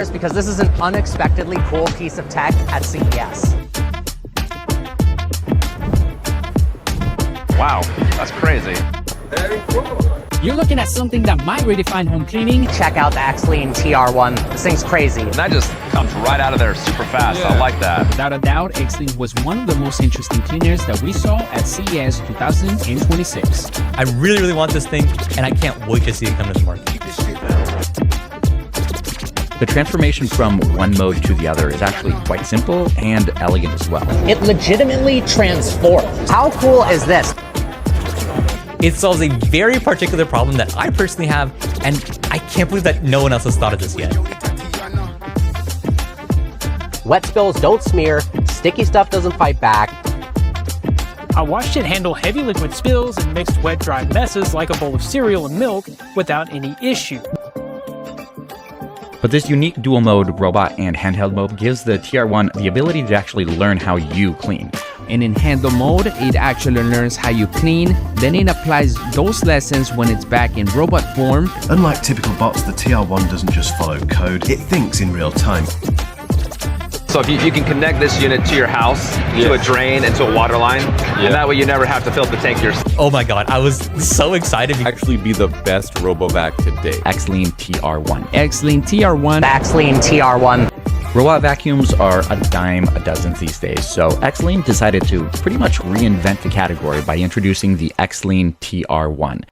Because this is an unexpectedly cool piece of tech at CES. Wow, that's crazy. Very cool. You're looking at something that might redefine home cleaning. Check out the xLean TR1. This thing's crazy. And that just comes right out of there super fast. Yeah. I like that. Without a doubt, xLean was one of the most interesting cleaners that we saw at CES 2026. I really want this thing, and I can't wait to see it come to the market. The transformation from one mode to the other is actually quite simple and elegant as well. It legitimately transforms. How cool is this? It solves a very particular problem that I personally have, and I can't believe that no one else has thought of this yet. Wet spills don't smear, sticky stuff doesn't fight back. I watched it handle heavy liquid spills and mixed wet-dry messes like a bowl of cereal and milk without any issue. But this unique dual mode robot and handheld mode gives the TR1 the ability to actually learn how you clean. And in handle mode, it actually learns how you clean, then it applies those lessons when it's back in robot form. Unlike typical bots, the TR1 doesn't just follow code, it thinks in real time. So if you can connect this unit to your house, to a drain, and to a water line, and that way you never have to fill up the tank yourself. Oh my god, I was so excited. Actually be the best RoboVac today. xLean TR1. xLean TR1. The xLean TR1. Robot vacuums are a dime a dozen these days, so xLean decided to pretty much reinvent the category by introducing the xLean TR1.